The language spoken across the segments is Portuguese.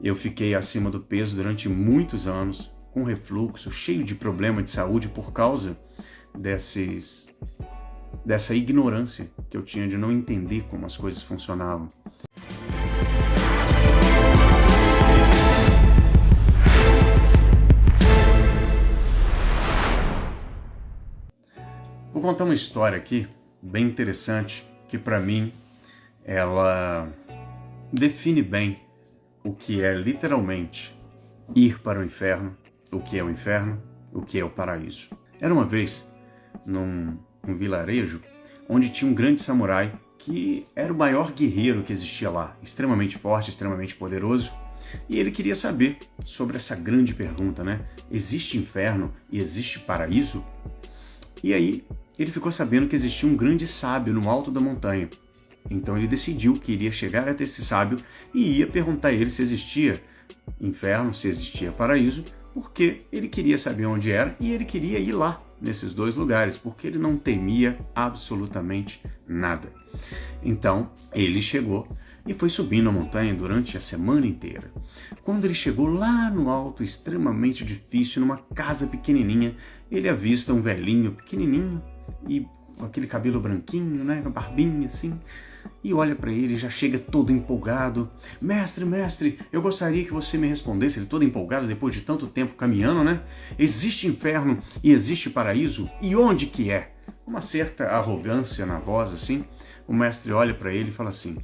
Eu fiquei acima do peso durante muitos anos, com refluxo, cheio de problema de saúde por causa dessa ignorância que eu tinha de não entender como as coisas funcionavam. Vou contar uma história aqui, bem interessante, que para mim, ela define bem o que é literalmente ir para o inferno, o que é o inferno, o que é o paraíso. Era uma vez, num vilarejo, onde tinha um grande samurai que era o maior guerreiro que existia lá, extremamente forte, extremamente poderoso, e ele queria saber sobre essa grande pergunta, né? Existe inferno e existe paraíso? E aí, ele ficou sabendo que existia um grande sábio no alto da montanha. Então ele decidiu que iria chegar até esse sábio e ia perguntar a ele se existia inferno, se existia paraíso, porque ele queria saber onde era e ele queria ir lá, nesses dois lugares, porque ele não temia absolutamente nada. Então ele chegou e foi subindo a montanha durante a semana inteira. Quando ele chegou lá no alto, extremamente difícil, numa casa pequenininha, ele avista um velhinho pequenininho e com aquele cabelo branquinho, né, com a barbinha assim, e olha para ele, já chega todo empolgado. Mestre, eu gostaria que você me respondesse. Ele todo empolgado depois de tanto tempo caminhando, né? Existe inferno e existe paraíso? E onde que é? Uma certa arrogância na voz assim, o mestre olha para ele e fala assim: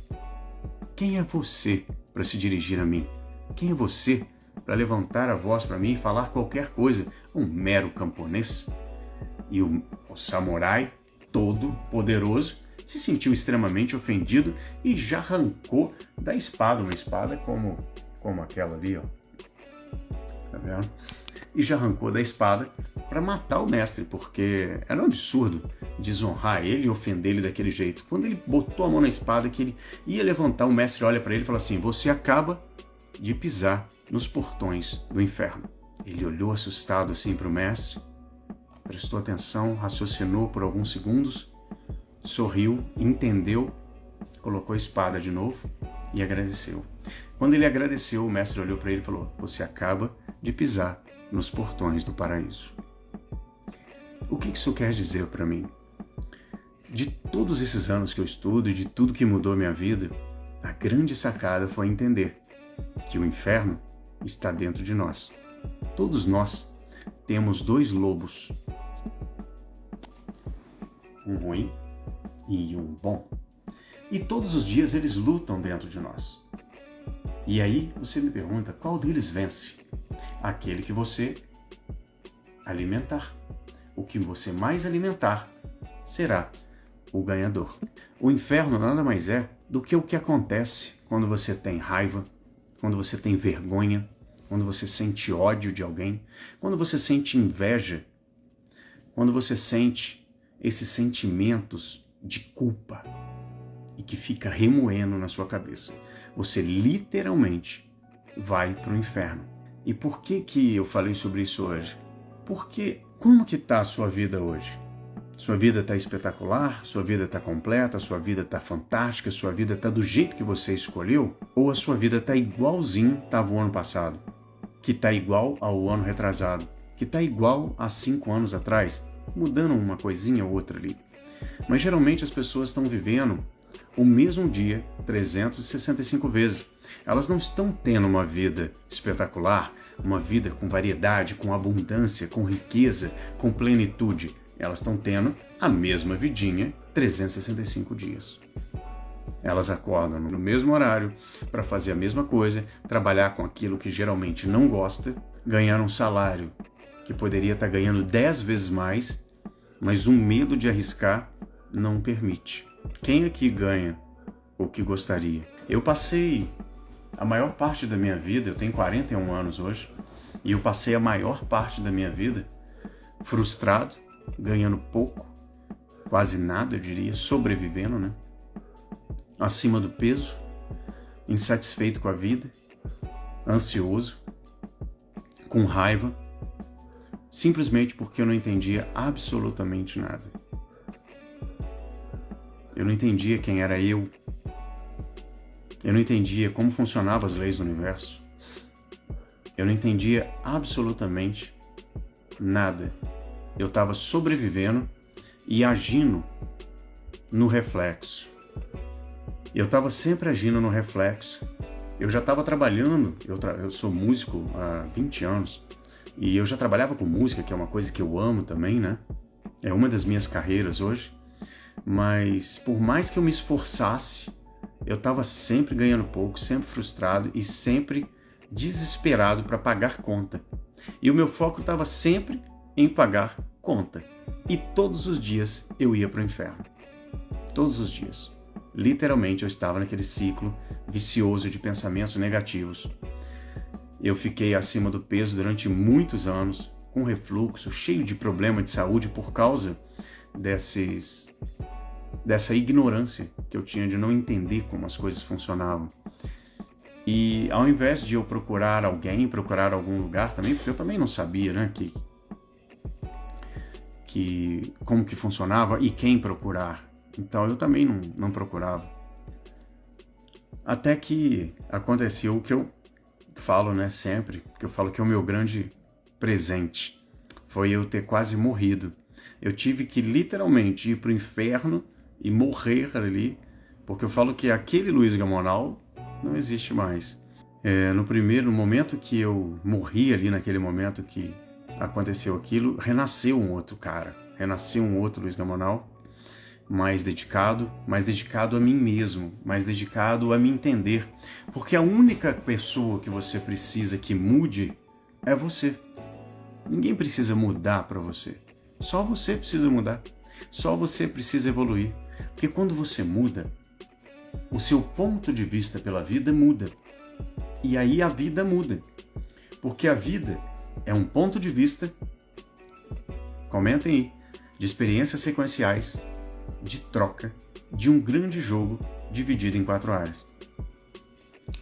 quem é você para se dirigir a mim? Quem é você para levantar a voz para mim e falar qualquer coisa? Um mero camponês? E o samurai, todo poderoso, se sentiu extremamente ofendido e já arrancou da espada, uma espada como aquela ali, ó. Tá vendo? E já arrancou da espada para matar o mestre, porque era um absurdo desonrar ele e ofender ele daquele jeito. Quando ele botou a mão na espada, que ele ia levantar, o mestre olha para ele e fala assim: você acaba de pisar nos portões do inferno. Ele olhou assustado assim para o mestre, prestou atenção, raciocinou por alguns segundos, sorriu, entendeu, colocou a espada de novo e agradeceu. Quando ele agradeceu, o mestre olhou para ele e falou: você acaba de pisar nos portões do paraíso. O que isso quer dizer para mim? De todos esses anos que eu estudo e de tudo que mudou a minha vida, a grande sacada foi entender que o inferno está dentro de nós. Todos nós temos dois lobos, um ruim e um bom. E todos os dias eles lutam dentro de nós. E aí você me pergunta, qual deles vence? Aquele que você alimentar. O que você mais alimentar será o ganhador. O inferno nada mais é do que o que acontece quando você tem raiva, quando você tem vergonha, quando você sente ódio de alguém, quando você sente inveja, quando você sente esses sentimentos de culpa e que fica remoendo na sua cabeça. Você literalmente vai para o inferno. E por que eu falei sobre isso hoje? Porque como que está a sua vida hoje? Sua vida está espetacular? Sua vida está completa? Sua vida está fantástica? Sua vida está do jeito que você escolheu? Ou a sua vida está igualzinho estava o ano passado? Que está igual ao ano retrasado? Que está igual a 5 anos atrás? Mudando uma coisinha ou outra ali. Mas geralmente as pessoas estão vivendo o mesmo dia 365 vezes. Elas não estão tendo uma vida espetacular, uma vida com variedade, com abundância, com riqueza, com plenitude. Elas estão tendo a mesma vidinha 365 dias. Elas acordam no mesmo horário para fazer a mesma coisa, trabalhar com aquilo que geralmente não gosta, ganhar um salário que poderia estar ganhando 10 vezes mais, mas o medo de arriscar não permite. Quem aqui ganha o que gostaria? Eu passei a maior parte da minha vida, eu tenho 41 anos hoje, e eu passei a maior parte da minha vida frustrado, ganhando pouco, quase nada eu diria, sobrevivendo, né? Acima do peso, insatisfeito com a vida, ansioso, com raiva, simplesmente porque eu não entendia absolutamente nada. Eu não entendia quem era eu. Eu não entendia como funcionavam as leis do universo. Eu não entendia absolutamente nada. Eu estava sobrevivendo e agindo no reflexo. Eu estava sempre agindo no reflexo. Eu já estava trabalhando, eu sou músico há 20 anos, e eu já trabalhava com música, que é uma coisa que eu amo também, né? É uma das minhas carreiras hoje. Mas por mais que eu me esforçasse, eu estava sempre ganhando pouco, sempre frustrado e sempre desesperado para pagar conta. E o meu foco estava sempre em pagar conta. E todos os dias eu ia para o inferno. Todos os dias. Literalmente eu estava naquele ciclo vicioso de pensamentos negativos. Eu fiquei acima do peso durante muitos anos, com refluxo, cheio de problema de saúde por causa dessa ignorância que eu tinha de não entender como as coisas funcionavam. E ao invés de eu procurar alguém, procurar algum lugar também, porque eu também não sabia, né, como que funcionava e quem procurar. Então eu também não procurava. Até que aconteceu o que eu falo, né, sempre, que eu falo que é o meu grande presente. Foi eu ter quase morrido. Eu tive que literalmente ir para o inferno e morrer ali, porque eu falo que aquele Luiz Gamonal não existe mais. No momento que eu morri ali, naquele momento que aconteceu aquilo, renasceu um outro cara, renasceu um outro Luiz Gamonal, mais dedicado a mim mesmo, mais dedicado a me entender, porque a única pessoa que você precisa que mude é você. Ninguém precisa mudar para você, só você precisa mudar, só você precisa evoluir, porque quando você muda, o seu ponto de vista pela vida muda, e aí a vida muda, porque a vida é um ponto de vista, comentem aí, de experiências sequenciais, de troca, de um grande jogo dividido em 4 áreas.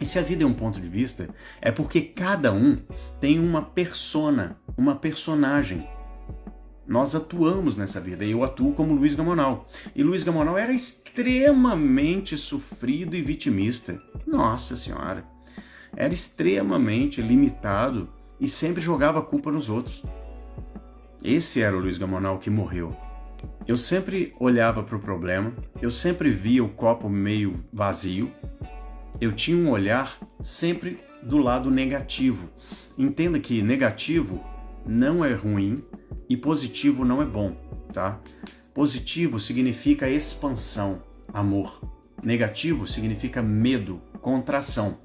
E se a vida é um ponto de vista, é porque cada um tem uma persona, uma personagem. Nós atuamos nessa vida, e eu atuo como Luiz Gamonal. E Luiz Gamonal era extremamente sofrido e vitimista. Nossa Senhora! Era extremamente limitado e sempre jogava a culpa nos outros. Esse era o Luiz Gamonal que morreu. Eu sempre olhava para o problema, eu sempre via o copo meio vazio, eu tinha um olhar sempre do lado negativo. Entenda que negativo não é ruim e positivo não é bom, tá? Positivo significa expansão, amor. Negativo significa medo, contração.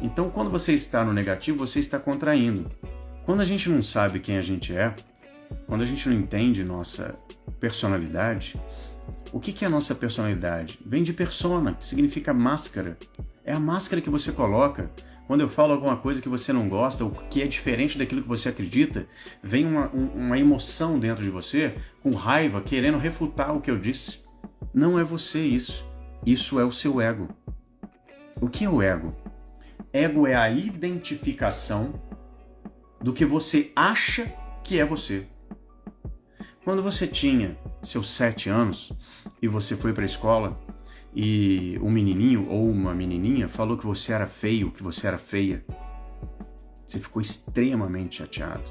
Então, quando você está no negativo, você está contraindo. Quando a gente não sabe quem a gente é, quando a gente não entende nossa personalidade, o que é a nossa personalidade? Vem de persona, que significa máscara. É a máscara que você coloca. Quando eu falo alguma coisa que você não gosta, ou que é diferente daquilo que você acredita, vem uma emoção dentro de você, com raiva, querendo refutar o que eu disse. Não é você isso. Isso é o seu ego. O que é o ego? Ego é a identificação do que você acha que é você. Quando você tinha seus 7 anos e você foi para a escola e um menininho ou uma menininha falou que você era feio, que você era feia, você ficou extremamente chateado.